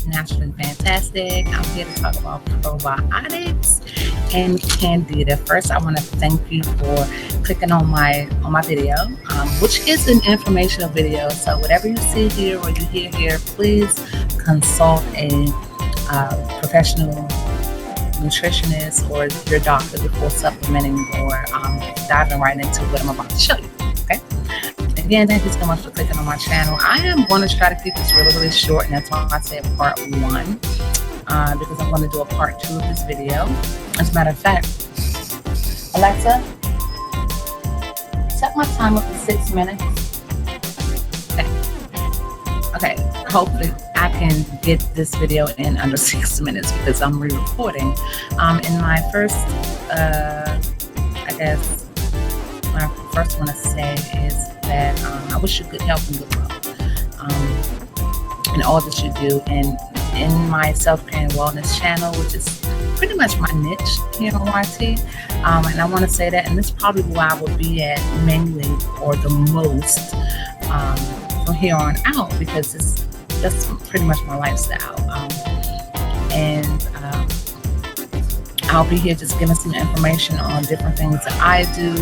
Naturally Fantastic. I'm here to talk about probiotics and Candida. First, I want to thank you for clicking on my video, which is an informational video. So whatever you see here or you hear here, please consult a professional nutritionist or your doctor before supplementing or diving right into what I'm about to show you. Okay. Again, thank you so much for clicking on my channel. I am going to try to keep this really, really short, and that's why I said part 1, because I'm going to do a part 2 of this video. As a matter of fact, Alexa, set my timer for 6 minutes. Okay, hopefully I can get this video in under 6 minutes because I'm re-recording. In my first, my first one to say is that I wish you good health and good luck in all that you do. And in my self-care and wellness channel, which is pretty much my niche here on YT, and I want to say that, and this is probably where I will be at mainly or the most from here on out, because that's pretty much my lifestyle. And I'll be here just giving some information on different things that I do,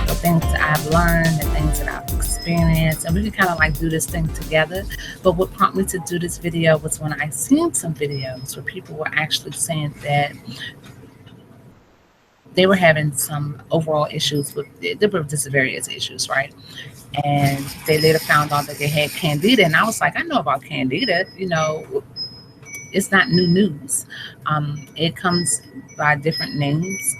the things that I've learned, and things that I've experienced, and we can kind of like do this thing together. But what prompted me to do this video was when I seen some videos where people were actually saying that they were having some overall issues with, there were just various issues, right? And they later found out that they had Candida, and I was like, I know about Candida, you know, it's not new news. It comes by different names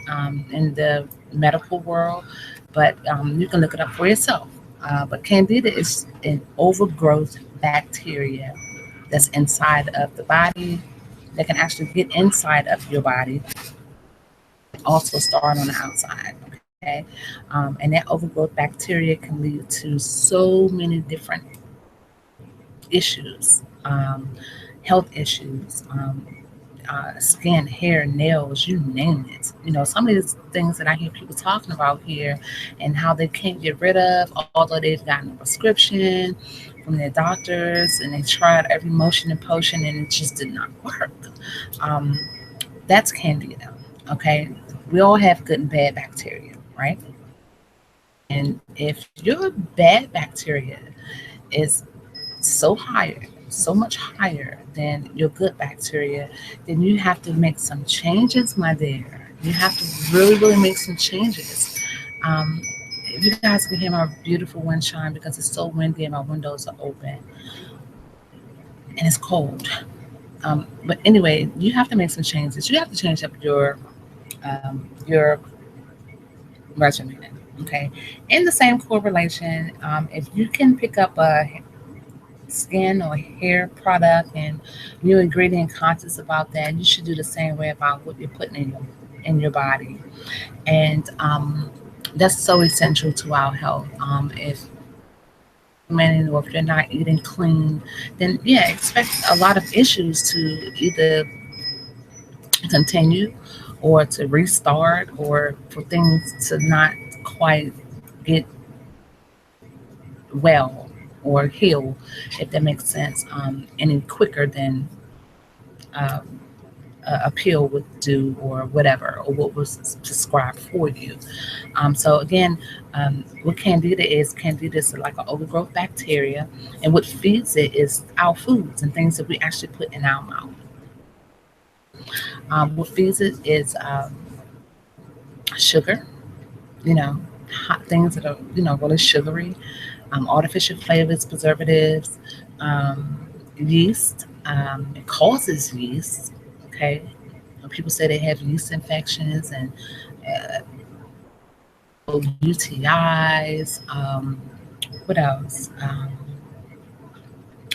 in the medical world, but you can look it up for yourself. But Candida is an overgrowth bacteria that's inside of the body that can actually get inside of your body, also start on the outside. Okay, and that overgrowth bacteria can lead to so many different issues, health issues, skin, hair, nails, you name it. You know, some of these things that I hear people talking about here and how they can't get rid of, although they've gotten a prescription from their doctors and they tried every motion and potion and it just did not work. That's Candida. Okay, we all have good and bad bacteria, right? And if your bad bacteria is so much higher than your good bacteria, then you have to make some changes, my dear. You have to really, really make some changes. If you guys can hear my beautiful wind chime, because it's so windy and my windows are open and it's cold. But anyway, you have to make some changes. You have to change up your regimen. Okay. In the same correlation, if you can pick up a skin or hair product and you're ingredient conscious about that, you should do the same way about what you're putting in your body. And that's so essential to our health. If you're not eating clean, then yeah, expect a lot of issues to either continue or to restart, or for things to not quite get well or heal, if that makes sense, any quicker than a pill would do, or whatever, or what was prescribed for you. So again, what Candida is like an overgrowth bacteria, and what feeds it is our foods and things that we actually put in our mouth. What feeds it is sugar, you know, hot things that are, you know, really sugary, artificial flavors, preservatives, yeast. It causes yeast. Okay, people say they have yeast infections and UTIs. What else?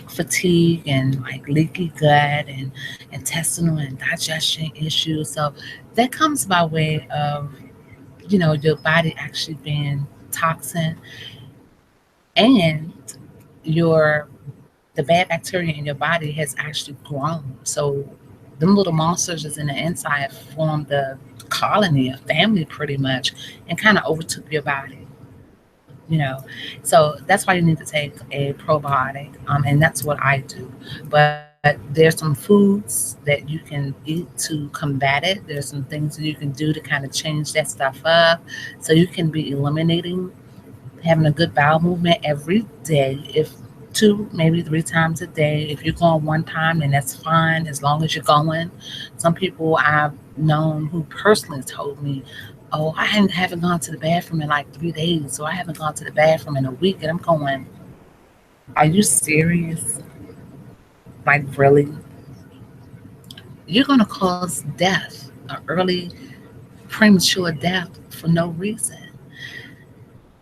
Fatigue and like leaky gut and intestinal and digestion issues. So that comes by way of, you know, your body actually being toxin, and the bad bacteria in your body has actually grown. So them little monsters is in the inside formed a colony, a family pretty much, and kind of overtook your body. You know, so that's why you need to take a probiotic, and that's what I do. But there's some foods that you can eat to combat it. There's some things that you can do to kind of change that stuff up. So you can be eliminating having a good bowel movement every day. If two, maybe three times a day. If you're going one time, then that's fine as long as you're going. Some people I've known who personally told me, oh, haven't gone to the bathroom in like 3 days, so I haven't gone to the bathroom in a week. And I'm going, are you serious? Like, really? You're going to cause death, an early premature death for no reason.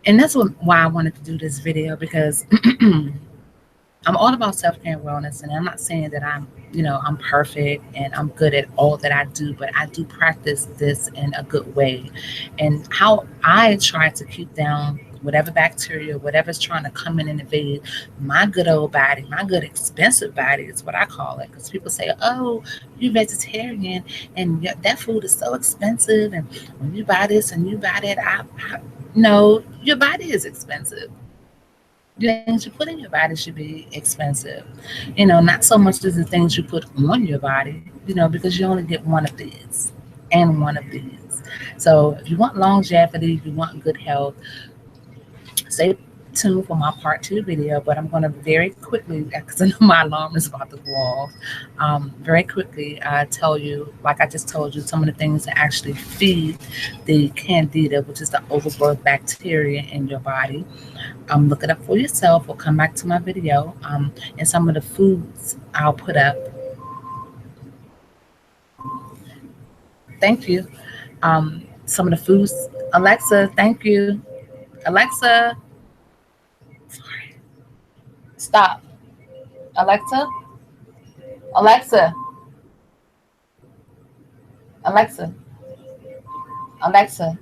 And that's why I wanted to do this video, because I'm all about self-care and wellness, and I'm not saying that I'm perfect and I'm good at all that I do, but I do practice this in a good way. And how I try to keep down whatever bacteria, whatever's trying to come in and invade my good old body, my good expensive body is what I call it. Because people say, "Oh, you're vegetarian, and that food is so expensive, and when you buy this and you buy that," no, your body is expensive. The things you put in your body should be expensive. Not so much as the things you put on your body, because you only get one of these and one of these. So if you want longevity, if you want good health, stay tuned for my part two video. But I'm going to very quickly, because I know my alarm is about to go off, very quickly tell you, like I just told you, some of the things that actually feed the Candida, which is the overgrowth bacteria in your body. Look it up for yourself, or come back to my video, and some of the foods I'll put up. Thank you. Some of the foods. Alexa, thank you. Alexa, sorry. Stop. Alexa, Alexa, Alexa, Alexa,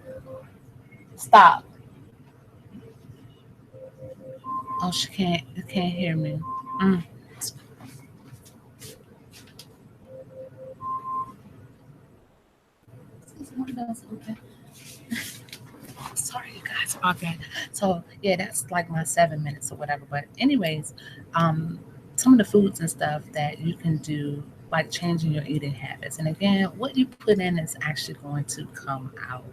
stop. Oh, she can't hear me. Mm. Okay. Sorry, you guys about that. So yeah, that's like my 7 minutes or whatever. But anyways, um, some of the foods and stuff that you can do, like changing your eating habits. And again, what you put in is actually going to come out,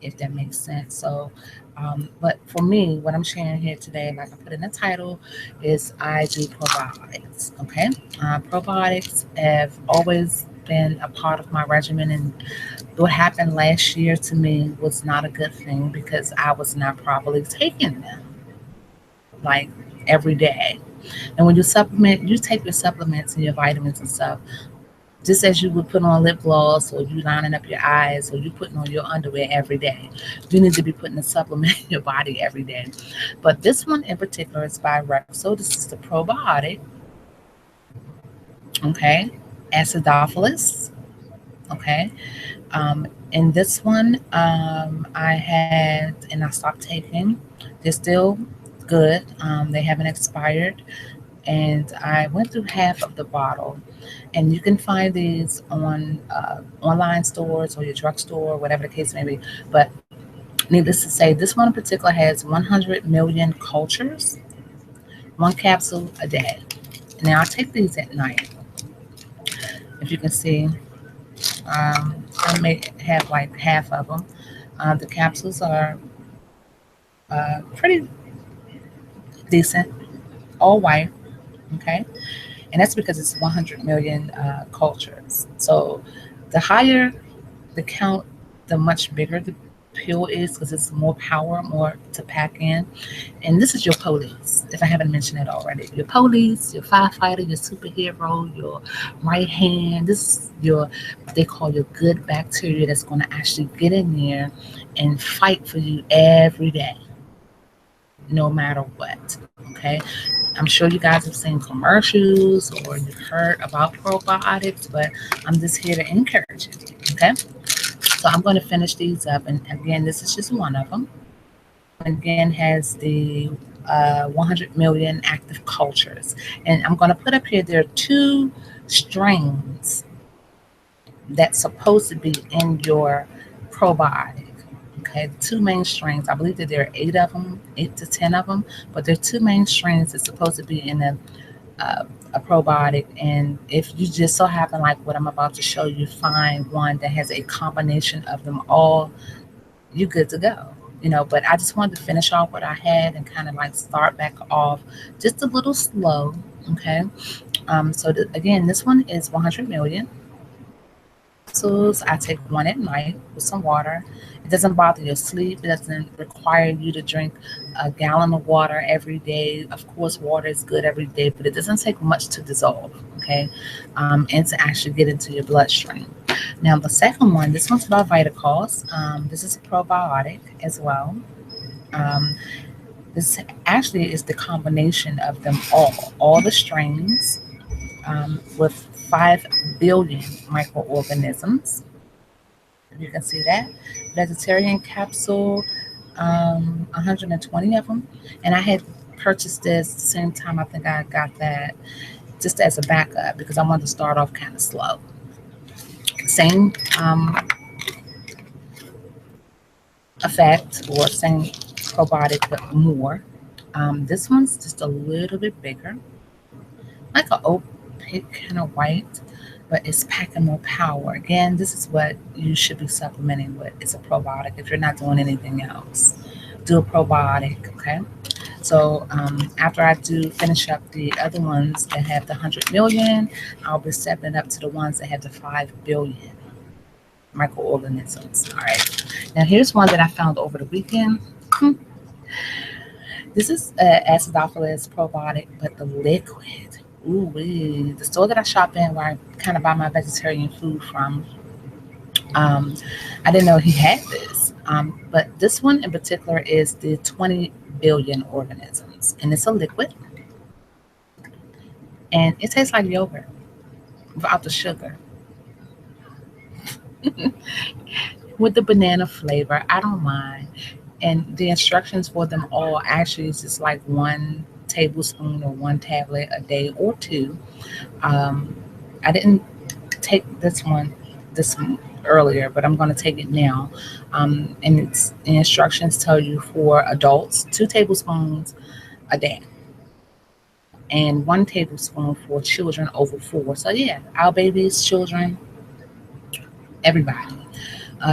if that makes sense. So, but for me, what I'm sharing here today, like I put in the title, is I do probiotics. Okay, probiotics have always been a part of my regimen, and what happened last year to me was not a good thing, because I was not properly taking them like every day. And when you supplement, you take your supplements and your vitamins and stuff, just as you would put on lip gloss, or you lining up your eyes, or you putting on your underwear every day. You need to be putting a supplement in your body every day. But this one in particular is by Rexo. This is the probiotic, okay? Acidophilus, okay? In this one, I had, and I stopped taking. They're still good. They haven't expired. And I went through half of the bottle. And you can find these on online stores or your drugstore, whatever the case may be. But needless to say, this one in particular has 100 million cultures, one capsule a day. Now I take these at night. If you can see, I may have like half of them. The capsules are pretty decent, all white, okay? And that's because it's 100 million cultures. So the higher the count, the much bigger the pill is, because it's more power, more to pack in. And this is your police, if I haven't mentioned it already. Your police, your firefighter, your superhero, your right hand. This is your, what they call your good bacteria, that's going to actually get in there and fight for you every day, no matter what. Okay, I'm sure you guys have seen commercials or you've heard about probiotics, but I'm just here to encourage you. Okay, so I'm going to finish these up, and again, this is just one of them. Again, has the 100 million active cultures, and I'm going to put up here, there are two strains that's supposed to be in your probiotic. Okay, two main strains. I believe that there are 8 of them, 8 to 10 of them, but there are two main strains that's supposed to be in the a probiotic, and if you just so happen, like what I'm about to show you, find one that has a combination of them all, you good to go. But I just wanted to finish off what I had and kind of like start back off just a little slow. Okay. So again, this one is 100 million capsules. I take one at night with some water. It doesn't bother your sleep. It doesn't require you to drink a gallon of water every day. Of course, water is good every day, but it doesn't take much to dissolve, okay, and to actually get into your bloodstream. Now, the second one, this one's about Vitacost. This is a probiotic as well. Um, this actually is the combination of them all the strains, with 5 billion microorganisms. You can see that. Vegetarian capsule, 120 of them. And I had purchased this the same time I think I got that, just as a backup because I wanted to start off kind of slow. Same effect, or same probiotic, but more. This one's just a little bit bigger, like an opaque kind of white, but it's packing more power. Again, this is what you should be supplementing with. It's a probiotic. If you're not doing anything else, do a probiotic, okay? So after I do finish up the other ones that have the 100 million, I'll be stepping up to the ones that have the 5 billion microorganisms. All right. Now here's one that I found over the weekend. This is acidophilus probiotic, but the liquid. Ooh, the store that I shop in, where I kind of buy my vegetarian food from, I didn't know he had this. But this one in particular is the 20 billion organisms, and it's a liquid, and it tastes like yogurt without the sugar, with the banana flavor. I don't mind. And the instructions for them all actually is just like 1 tablespoon or 1 tablet a day or 2. I didn't take this earlier, but I'm going to take it now. And the instructions tell you for adults 2 tablespoons a day, and 1 tablespoon for children over 4. So yeah, our babies, children, everybody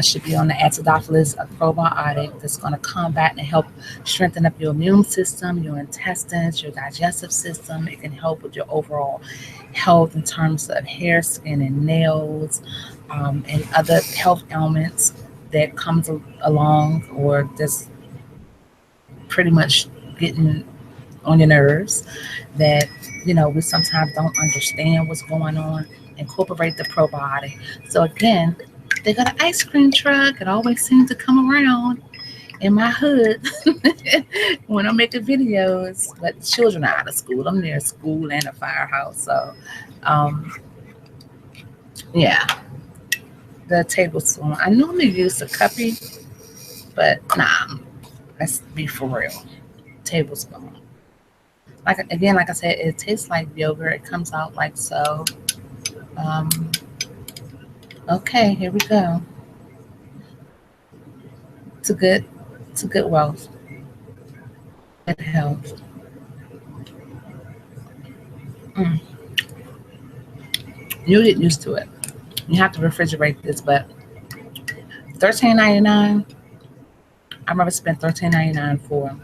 should be on the acidophilus, a probiotic that's going to combat and help strengthen up your immune system, your intestines, your digestive system. It can help with your overall health in terms of hair, skin, and nails, and other health ailments that comes along, or just pretty much getting on your nerves that we sometimes don't understand what's going on. Incorporate the probiotic. So again, they got an ice cream truck. It always seems to come around in my hood when I'm making videos. But children are out of school. I'm near a school and a firehouse. So yeah, the tablespoon. I normally use a cuppy, but nah, let's be for real. Tablespoon. Like I said, it tastes like yogurt. It comes out like so. Okay, here we go. To good wealth, good health. Mm. You'll get used to it. You have to refrigerate this, but $13.99. I'd rather spend $13.99 for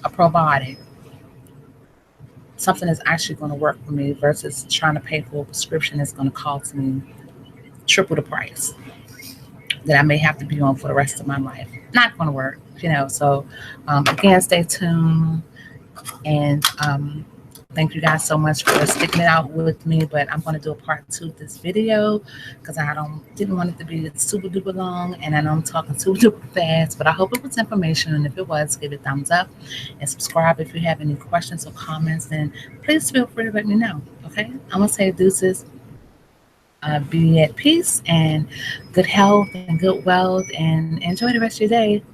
a probiotic, something that's actually going to work for me, versus trying to pay for a prescription that's going to cost me triple the price that I may have to be on for the rest of my life. Not going to work, So again, stay tuned, and thank you guys so much for sticking it out with me. But I'm going to do a part 2 of this video because I didn't want it to be super duper long, and I know I'm talking super duper fast, but I hope it was information. And if it was, give it a thumbs up and subscribe. If you have any questions or comments, then please feel free to let me know. Okay, I'm gonna say deuces. Be at peace and good health and good wealth, and enjoy the rest of your day.